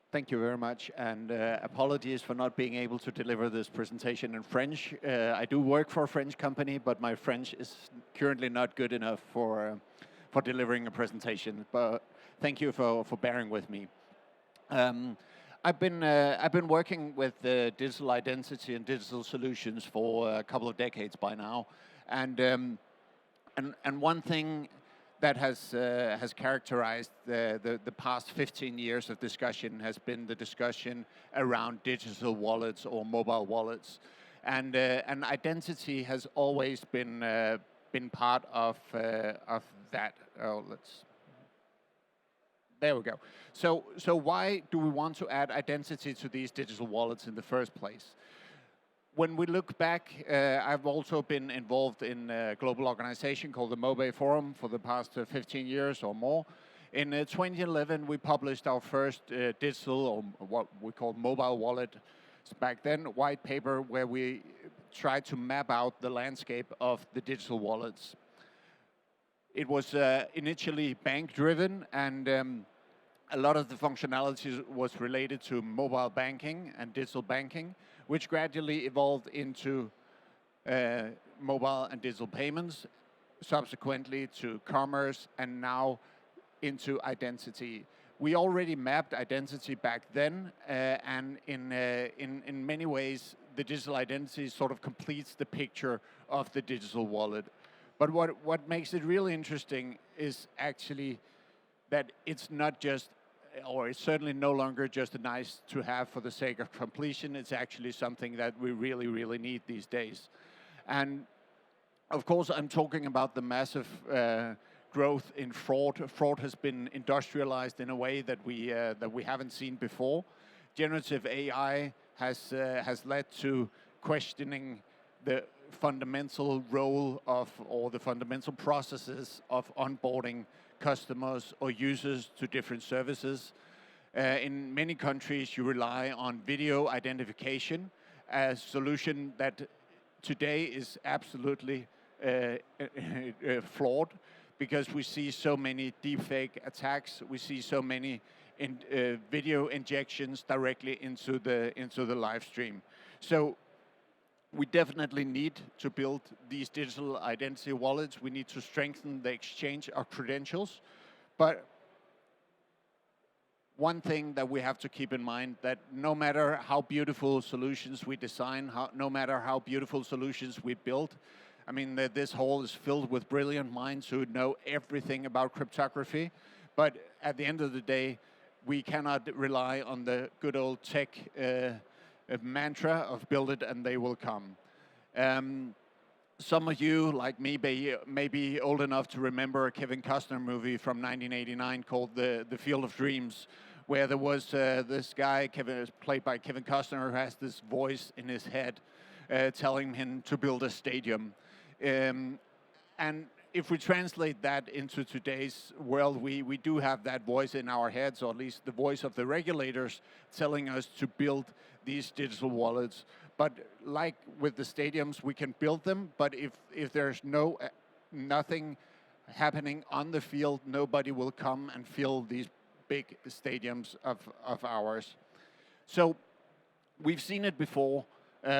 Thank you very much, and apologies for not being able to deliver this presentation in French. I do work for a French company, but my French is currently not good enough for delivering a presentation. But thank you for bearing with me. I've been working with digital identity and digital solutions for a couple of decades by now, and one thing that has characterized the past 15 years of discussion has been the discussion around digital wallets or mobile wallets, and identity has always been part of that. Oh, there we go. So why do we want to add identity to these digital wallets in the first place? When we look back, I've also been involved in a global organization called the INCYBER Forum for the past 15 years or more. In 2011, we published our first digital, or what we called mobile wallet back then, white paper where we tried to map out the landscape of the digital wallets. It was initially bank-driven, and a lot of the functionality was related to mobile banking and digital banking, which gradually evolved into mobile and digital payments, subsequently to commerce, and now into identity. We already mapped identity back then, and in many ways, the digital identity sort of completes the picture of the digital wallet. But what makes it really interesting is actually that it's not just, or it's certainly no longer just a nice to have for the sake of completion. It's actually something that we really, really need these days. And of course, I'm talking about the massive growth in fraud. Fraud has been industrialized in a way that we haven't seen before. Generative AI has led to questioning the fundamental role of, or the fundamental processes of onboarding customers or users to different services. In many countries, you rely on video identification, a solution that today is absolutely flawed, because we see so many deepfake attacks, we see so many video injections directly into the live stream. So we definitely need to build these digital identity wallets. We need to strengthen the exchange of credentials. But one thing that we have to keep in mind, that no matter how beautiful solutions we design, no matter how beautiful solutions we build, I mean, this hall is filled with brilliant minds who know everything about cryptography. But at the end of the day, we cannot rely on the good old tech mantra of build it and they will come. Some of you, like me, may be old enough to remember a Kevin Costner movie from 1989 called The Field of Dreams, where there was this guy, played by Kevin Costner, who has this voice in his head telling him to build a stadium. And if we translate that into today's world, we do have that voice in our heads, or at least the voice of the regulators telling us to build these digital wallets. But like with the stadiums, we can build them, but if there's nothing happening on the field, nobody will come and fill these big stadiums of ours. So we've seen it before.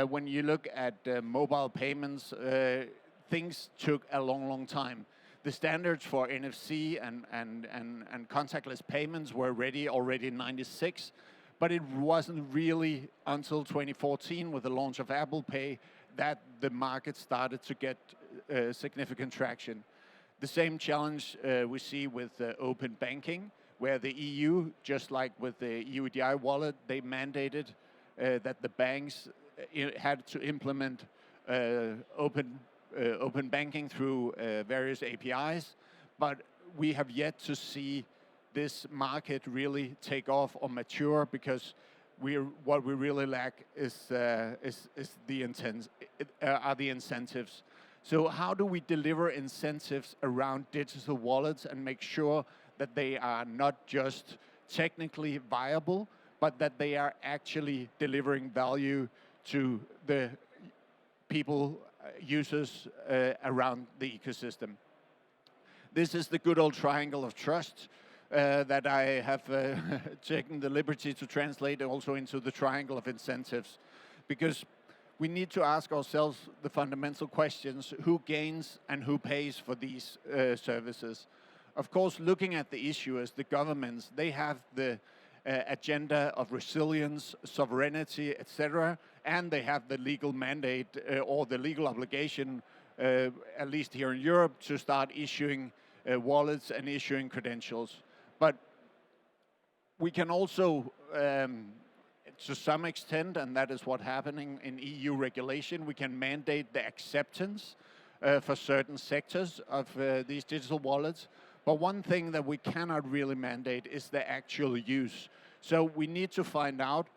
When you look at mobile payments, things took a long time. The standards for NFC and contactless payments were ready already in '96, but it wasn't really until 2014 with the launch of Apple Pay that the market started to get significant traction. The same challenge we see with open banking, where the EU, just like with the EUDI wallet, they mandated that the banks had to implement open banking through various APIs, but we have yet to see this market really take off or mature, because what we really lack is the incentives. So how do we deliver incentives around digital wallets and make sure that they are not just technically viable, but that they are actually delivering value to the people, users around the ecosystem? This is the good old triangle of trust. that I have taken the liberty to translate also into the triangle of incentives, because we need to ask ourselves the fundamental questions: who gains and who pays for these services? Of course, looking at the issuers, the governments, they have the agenda of resilience, sovereignty, etc., and they have the legal mandate or the legal obligation, at least here in Europe, to start issuing wallets and issuing credentials. But we can also, to some extent, and that is what's happening in EU regulation, we can mandate the acceptance for certain sectors of these digital wallets. But one thing that we cannot really mandate is the actual use. So we need to find out,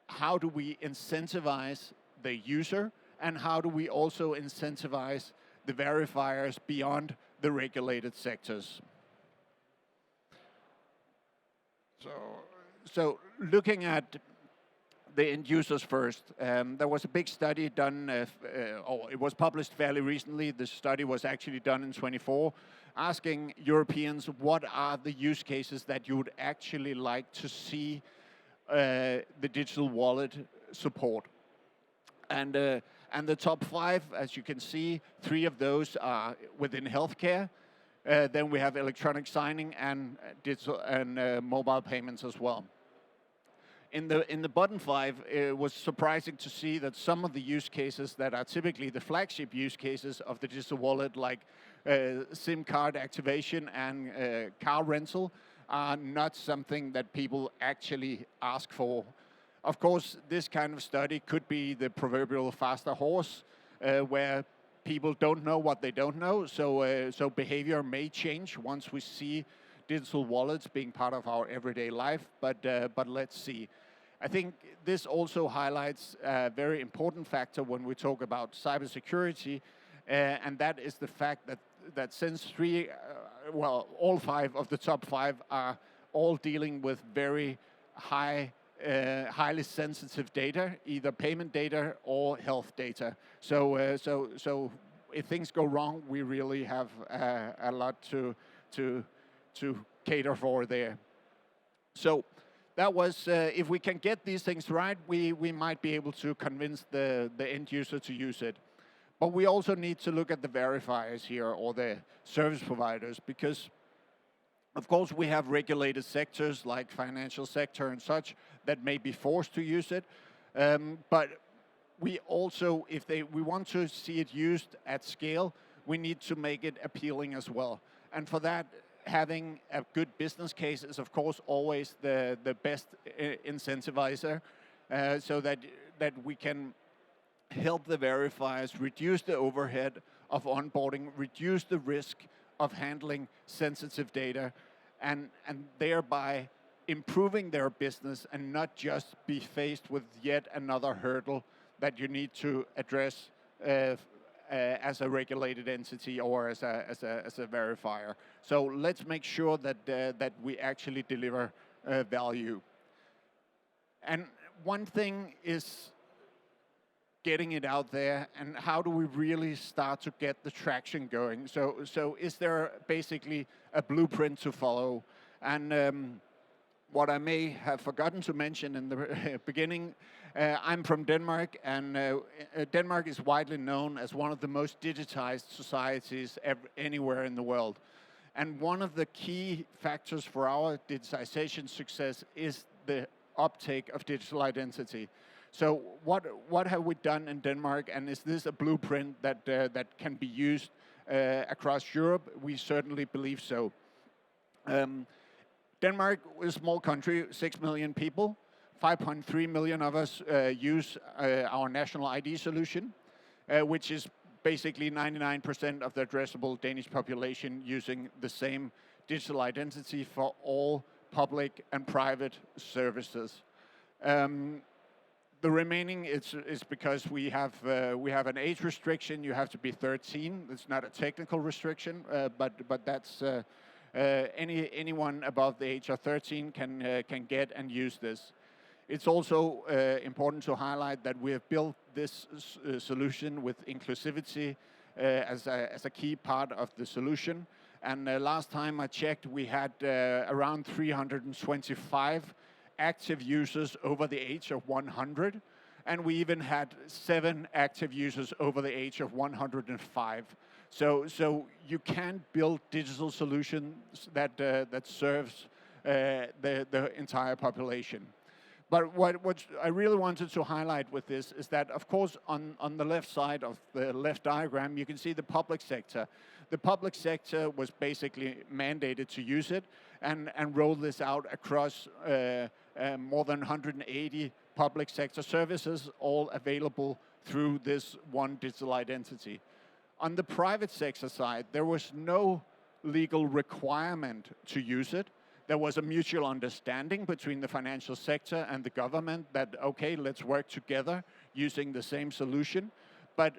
how do we incentivize the user, and how do we also incentivize the verifiers beyond the regulated sectors? So looking at the end users first, there was a big study done, it was published fairly recently. The study was actually done in 24, asking Europeans what are the use cases that you would actually like to see the digital wallet support. And the top 5, as you can see, 3 of those are within healthcare. Then we have electronic signing and digital and mobile payments as well. In the bottom 5, it was surprising to see that some of the use cases that are typically the flagship use cases of the digital wallet, like SIM card activation and car rental, are not something that people actually ask for. Of course, this kind of study could be the proverbial faster horse, where people don't know what they don't know, so behavior may change once we see digital wallets being part of our everyday life, but let's see. I think this also highlights a very important factor when we talk about cybersecurity, and that is the fact that since all 5 of the top 5 are all dealing with very highly sensitive data, either payment data or health data. So if things go wrong, we really have a lot to cater for there. So that was, if we can get these things right, we might be able to convince the end user to use it. But we also need to look at the verifiers here, or the service providers, because of course we have regulated sectors like financial sector and such that may be forced to use it. But we also, if we want to see it used at scale, we need to make it appealing as well. And for that, having a good business case is of course always the best incentivizer, so that we can help the verifiers reduce the overhead of onboarding, reduce the risk of handling sensitive data, and thereby improving their business and not just be faced with yet another hurdle that you need to address as a regulated entity or as a verifier. So let's make sure that we actually deliver value. And one thing is getting it out there, and how do we really start to get the traction going? So is there basically a blueprint to follow? And what I may have forgotten to mention in the beginning, I'm from Denmark, and Denmark is widely known as one of the most digitized societies anywhere in the world. And one of the key factors for our digitization success is the uptake of digital identity. So what have we done in Denmark, and is this a blueprint that can be used across Europe? We certainly believe so. Denmark is a small country, 6 million people. 5.3 million of us use our national ID solution, which is basically 99% of the addressable Danish population using the same digital identity for all public and private services. The remaining is because we have an age restriction. You have to be 13. It's not a technical restriction, but that's anyone above the age of 13 can get and use this. It's also important to highlight that we have built this solution with inclusivity as a key part of the solution, And last time I checked, we had around 325 active users over the age of 100. And we even had 7 active users over the age of 105. So you can build digital solutions that serves the entire population. But what I really wanted to highlight with this is that, of course, on the left side of the left diagram, you can see the public sector. The public sector was basically mandated to use it and roll this out across more than 180 public sector services, all available through this one digital identity. On the private sector side, there was no legal requirement to use it. There was a mutual understanding between the financial sector and the government that, okay, let's work together using the same solution. But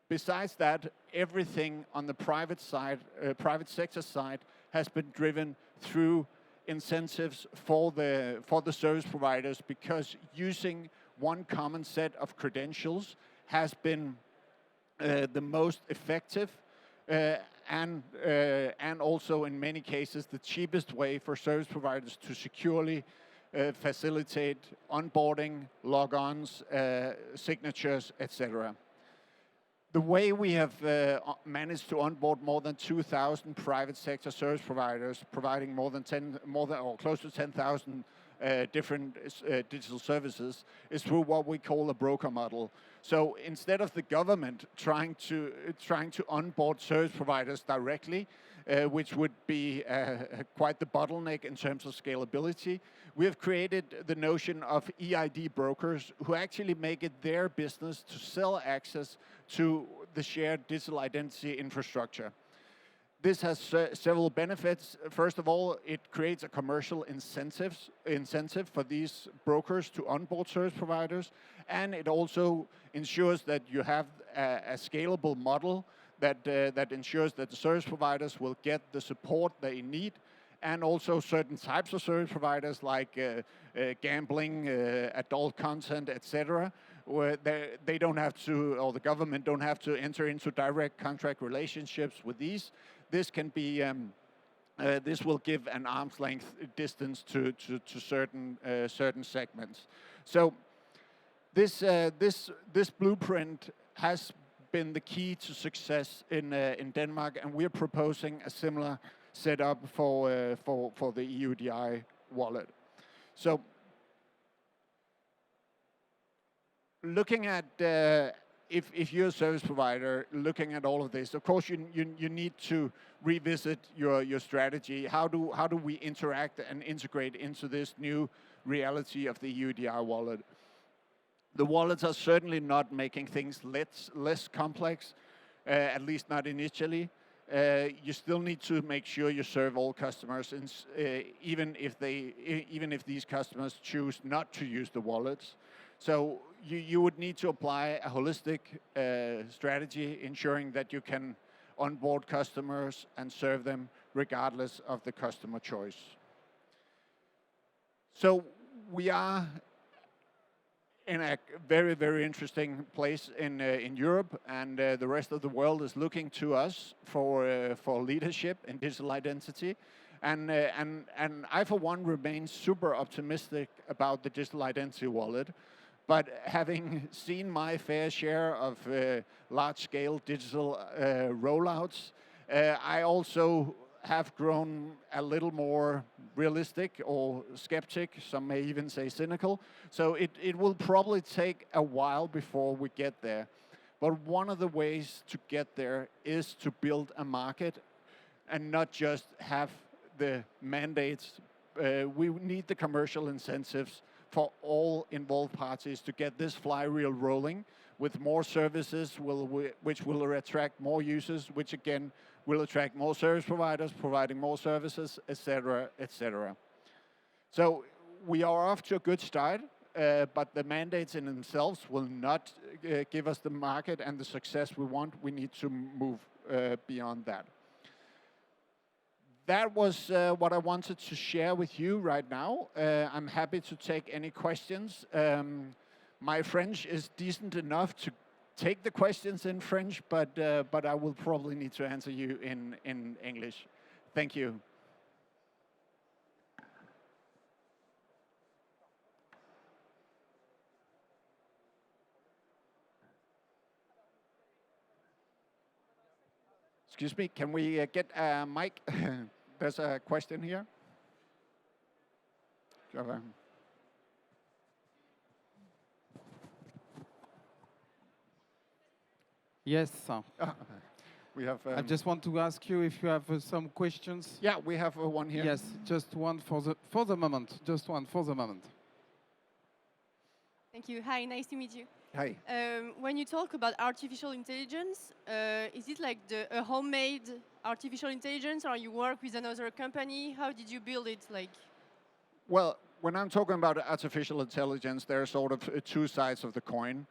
besides that, everything on the private side, private sector side, has been driven through incentives for the service providers, because using one common set of credentials has been the most effective and also in many cases the cheapest way for service providers to securely facilitate onboarding, logons, signatures, etc. The way we have managed to onboard more than 2,000 private sector service providers, providing close to 10,000 different digital services, is through what we call a broker model. So instead of the government trying to onboard service providers directly, which would be quite the bottleneck in terms of scalability, we have created the notion of EID brokers who actually make it their business to sell access to the shared digital identity infrastructure. This has several benefits. First of all, it creates a commercial incentive for these brokers to onboard service providers, and it also ensures that you have a scalable model that ensures that the service providers will get the support they need, and also certain types of service providers like gambling, adult content, etc., where they don't have to, or the government don't have to enter into direct contract relationships with these. This can be, this will give an arm's length distance to certain segments. So this blueprint has been the key to success in Denmark, and we're proposing a similar setup for the EUDI wallet. So looking at if you're a service provider, looking at all of this, of course you need to revisit your strategy. How do we interact and integrate into this new reality of the EUDI wallet? The wallets are certainly not making things less complex, at least not initially. You still need to make sure you serve all customers, even if these customers choose not to use the wallets. So you would need to apply a holistic strategy, ensuring that you can onboard customers and serve them regardless of the customer choice. So we are in a very, very interesting place in Europe, and the rest of the world is looking to us for leadership in digital identity. And I, for one, remain super optimistic about the digital identity wallet. But having seen my fair share of large-scale digital rollouts, I also have grown a little more realistic or skeptic, some may even say cynical. So it will probably take a while before we get there. But one of the ways to get there is to build a market and not just have the mandates. We need the commercial incentives for all involved parties to get this flywheel rolling with more services, which will attract more users, which again will attract more service providers, providing more services, etc., etc. So we are off to a good start, but the mandates in themselves will not give us the market and the success we want. We need to move beyond that. That was what I wanted to share with you right now. I'm happy to take any questions. My French is decent enough to take the questions in French, but I will probably need to answer you in English. Thank you. Excuse me, can we get a mic? There's a question here. Yes. We have. I just want to ask you if you have some questions. Yeah, we have one here. Yes, just one for the moment. Just one for the moment. Thank you. Hi, nice to meet you. Hi. When you talk about artificial intelligence, is it like a homemade artificial intelligence, or you work with another company? How did you build it? Like, well, when I'm talking about artificial intelligence, there are sort of two sides of the coin.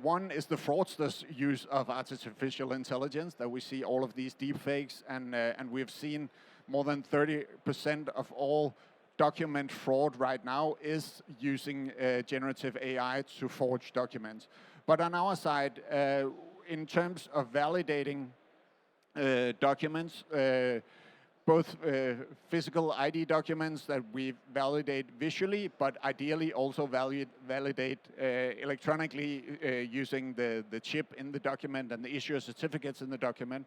One is the fraudsters' use of artificial intelligence, that we see all of these deepfakes, and we've seen more than 30% of all document fraud right now is using generative AI to forge documents. But on our side, in terms of validating documents, both physical ID documents that we validate visually, but ideally also validate electronically using the chip in the document and the issuer certificates in the document.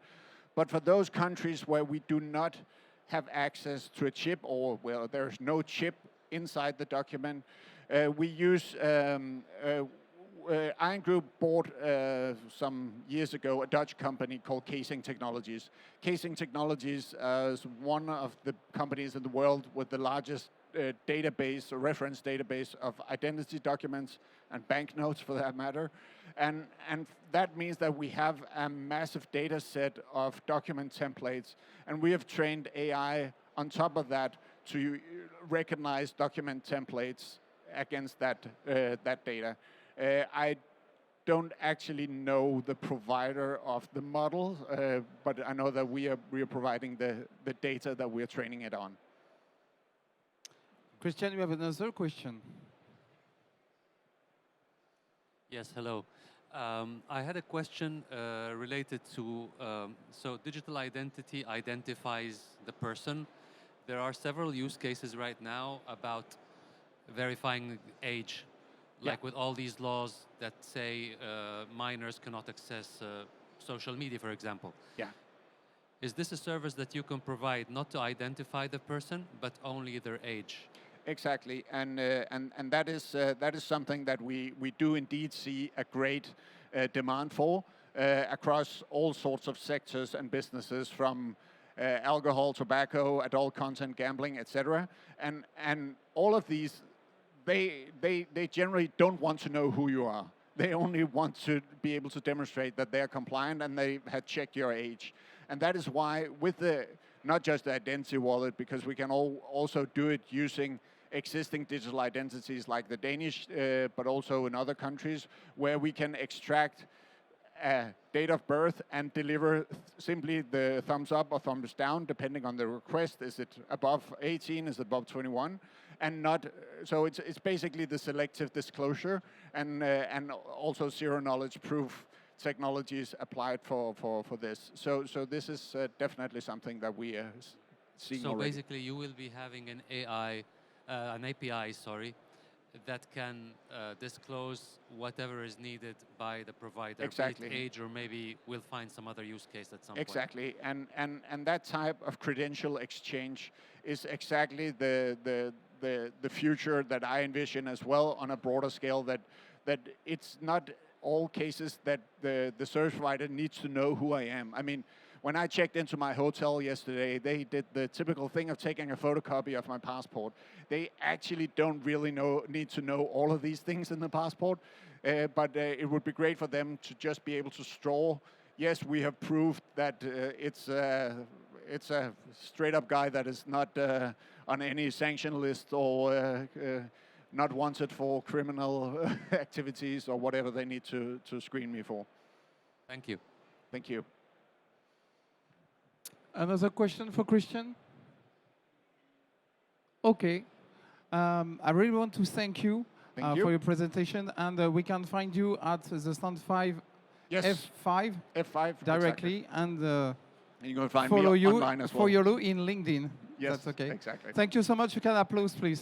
But for those countries where we do not have access to a chip, or where there's no chip inside the document, we use Iron Group bought some years ago a Dutch company called Casing Technologies. Casing Technologies is one of the companies in the world with the largest database, or reference database of identity documents and banknotes for that matter. And that means that we have a massive data set of document templates, and we have trained AI on top of that to recognize document templates against that data. I don't actually know the provider of the model, but I know that we are providing the data that we are training it on. Christian, you have another question. Yes, hello. I had a question related to, so digital identity identifies the person. There are several use cases right now about verifying age, like with all these laws that say minors cannot access social media, for example. Yeah. Is this a service that you can provide not to identify the person, but only their age? Exactly, and that is something that we do indeed see a great demand for across all sorts of sectors and businesses, from alcohol, tobacco, adult content, gambling, etc. And all of these, they generally don't want to know who you are. They only want to be able to demonstrate that they're compliant and they had checked your age. And that is why, with the not just the identity wallet, because we can also do it using existing digital identities like the Danish, but also in other countries, where we can extract date of birth and deliver simply the thumbs up or thumbs down, depending on the request. Is it above 18? Is it above 21? And not, so it's basically the selective disclosure and also zero knowledge proof technologies applied for this. So this is definitely something that we are seeing already. So basically you will be having an API, that can disclose whatever is needed by the provider, exactly. be it age, or maybe we'll find some other use case at some exactly. point. Exactly, and that type of credential exchange is exactly the future that I envision as well, on a broader scale, that it's not all cases that the service provider needs to know who I am. I mean, when I checked into my hotel yesterday, they did the typical thing of taking a photocopy of my passport. They actually don't really need to know all of these things in the passport, but it would be great for them to just be able to store, yes, we have proved that it's a straight-up guy that is not on any sanction list or not wanted for criminal activities or whatever they need to screen me for. Thank you. Thank you. Another question for Christian? Okay. I really want to thank you for your presentation, and we can find you at the stand 5 Yes. F5 F5 directly, exactly. and And you're going to find follow me you online as well. in LinkedIn. Yes, That's okay. exactly. Thank you so much. You can applause, please.